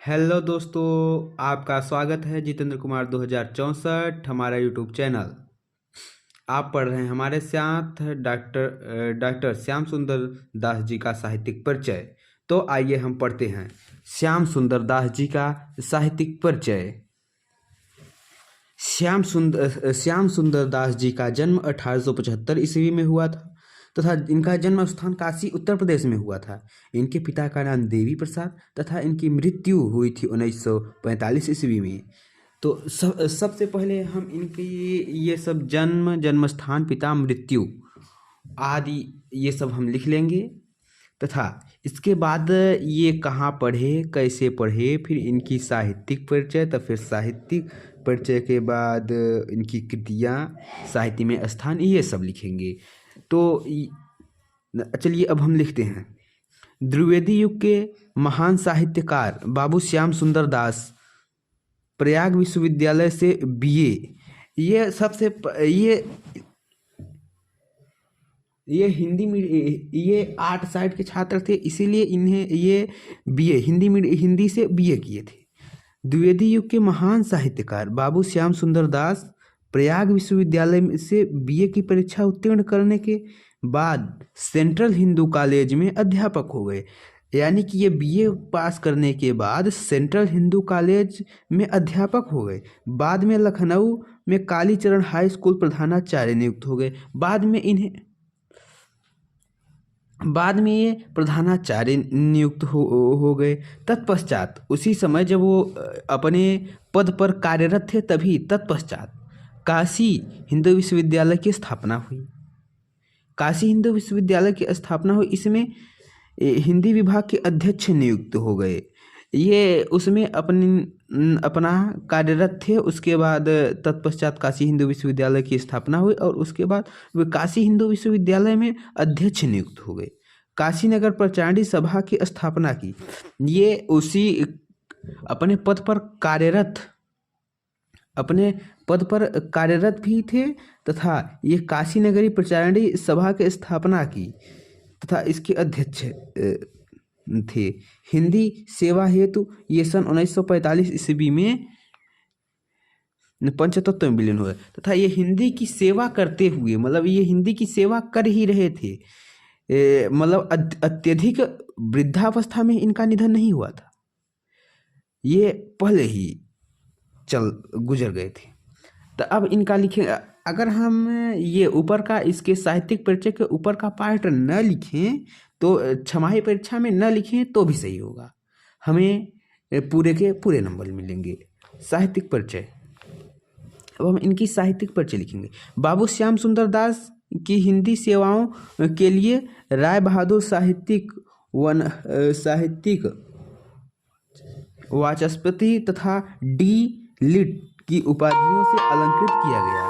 Hello दोस्तों, आपका स्वागत है जितेंद्र कुमार 2064 हमारा यूट्यूब चैनल। आप पढ़ रहे हैं हमारे साथ डॉक्टर श्याम सुंदर दास जी का साहित्यिक परिचय। तो आइए हम पढ़ते हैं श्याम सुंदर दास जी का साहित्यिक परिचय। श्याम सुंदर दास जी का जन्म 1875 ईस्वी में हुआ था तथा इनका जन्म स्थान काशी उत्तर प्रदेश में हुआ था। इनके पिता का नाम देवी प्रसाद तथा इनकी मृत्यु हुई थी 1945 ईस्वी में। तो सबसे पहले हम इनकी ये सब जन्म स्थान पिता मृत्यु आदि ये सब हम लिख लेंगे तथा इसके बाद ये कहाँ पढ़े, कैसे पढ़े, फिर इनकी साहित्यिक परिचय, तो फिर साहित्यिक परिचय के बाद इनकी कृतियाँ, साहित्य में स्थान, ये सब लिखेंगे। तो चलिए अब हम लिखते हैं। द्विवेदी युग के महान साहित्यकार बाबू श्याम सुंदर दास प्रयाग विश्वविद्यालय से बीए, ये ये आर्ट साइड के छात्र थे, इसीलिए इन्हें ये बीए हिंदी से बीए किए थे। द्विवेदी युग के महान साहित्यकार बाबू श्याम सुंदर दास प्रयाग विश्वविद्यालय से बीए की परीक्षा उत्तीर्ण करने के बाद सेंट्रल हिंदू कॉलेज में अध्यापक हो गए। यानी कि ये बीए पास करने के बाद सेंट्रल हिंदू कॉलेज में अध्यापक हो गए। बाद में लखनऊ में कालीचरण हाई स्कूल प्रधानाचार्य नियुक्त हो गए। बाद में ये प्रधानाचार्य नियुक्त हो गए। तत्पश्चात उसी समय जब वो अपने पद पर कार्यरत थे तभी तत्पश्चात काशी हिंदू विश्वविद्यालय की स्थापना हुई। काशी हिंदू विश्वविद्यालय की स्थापना हुई, इसमें हिंदी विभाग के अध्यक्ष नियुक्त हो गए। ये उसमें अपना कार्यरत थे। उसके बाद तत्पश्चात काशी हिंदू विश्वविद्यालय की स्थापना हुई और उसके बाद वे काशी हिंदू विश्वविद्यालय में अध्यक्ष नियुक्त हो गए। काशी नगर प्रचारणी सभा की स्थापना की। ये उसी अपने पद पर कार्यरत भी थे तथा ये काशी नगरी प्रचारणी सभा की स्थापना की तथा इसके अध्यक्ष थे। हिंदी सेवा हेतु ये सन 1945 ईस्वी में पंचतत्व में विलीन हुए तथा ये हिंदी की सेवा करते हुए, मतलब ये हिंदी की सेवा कर ही रहे थे, मतलब अत्यधिक वृद्धावस्था में इनका निधन नहीं हुआ था, ये पहले ही गुजर गए थे। तो अब इनका लिखें, अगर हम ये ऊपर का इसके साहित्यिक परिचय के ऊपर का पार्ट न लिखें तो छमाही परीक्षा में न लिखें तो भी सही होगा, हमें पूरे के पूरे नंबर मिलेंगे। साहित्यिक परिचय, अब हम इनकी साहित्यिक परिचय लिखेंगे। बाबू श्याम सुंदर दास की हिंदी सेवाओं के लिए राय बहादुर साहित्यिक वाचस्पति तथा डी लिट की उपाधियों से अलंकृत किया गया।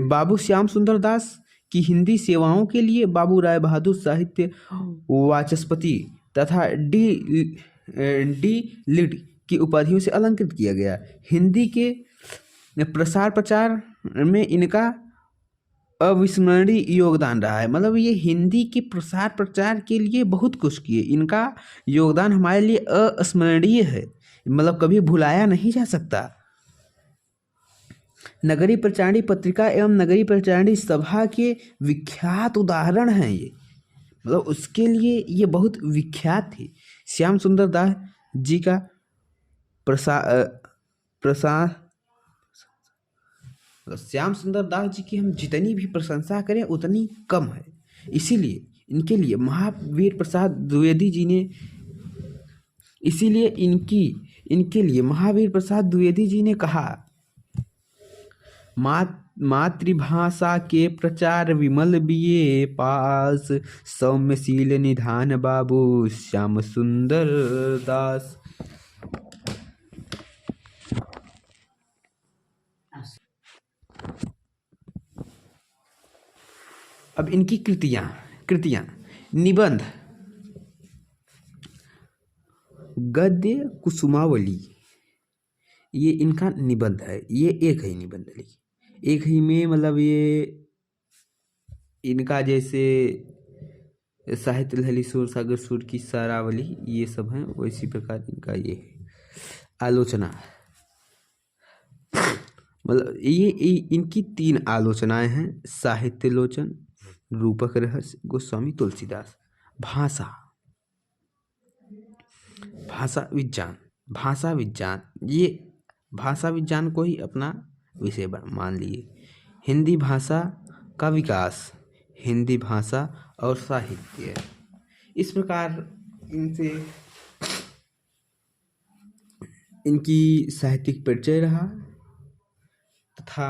बाबू श्याम सुंदर दास की हिंदी सेवाओं के लिए बाबू राय बहादुर साहित्य वाचस्पति तथा डी लिट की उपाधियों से अलंकृत किया गया। हिंदी के प्रसार प्रचार में इनका अविस्मरणीय योगदान रहा है। मतलब ये हिंदी के प्रसार प्रचार के लिए बहुत कुछ किए, इनका योगदान हमारे लिए अस्मरणीय है, मतलब कभी भुलाया नहीं जा सकता। नगरी प्रचारणी पत्रिका एवं नगरी प्रचारणी सभा के विख्यात उदाहरण हैं ये, मतलब उसके लिए ये बहुत विख्यात थे। श्याम सुंदर दास जी का श्याम सुंदर दास जी की हम जितनी भी प्रशंसा करें उतनी कम है। इसीलिए इनके लिए महावीर प्रसाद द्विवेदी जी ने कहा, मातृभाषा के प्रचार विमल बीए पास, सौम्यशील निधान बाबू श्याम सुंदर दास। अब इनकी कृतियां निबंध, गद्य कुसुमावली, ये इनका निबंध है। ये एक ही निबंध लिखी, एक ही में, मतलब ये इनका जैसे साहित्य लहरी सुर सागर सुर की सारावली, ये सब हैं। वो इसी प्रकार इनका ये है। आलोचना, मतलब ये इनकी 3 आलोचनाएं हैं। साहित्य लोचन, रूपक रहस्य, गोस्वामी तुलसीदास। भाषा, भाषा विज्ञान, भाषा विज्ञान, ये भाषा विज्ञान को ही अपना विषय मान लिए। हिंदी भाषा का विकास, हिंदी भाषा और साहित्य, इस प्रकार इनसे इनकी साहित्यिक परिचय रहा तथा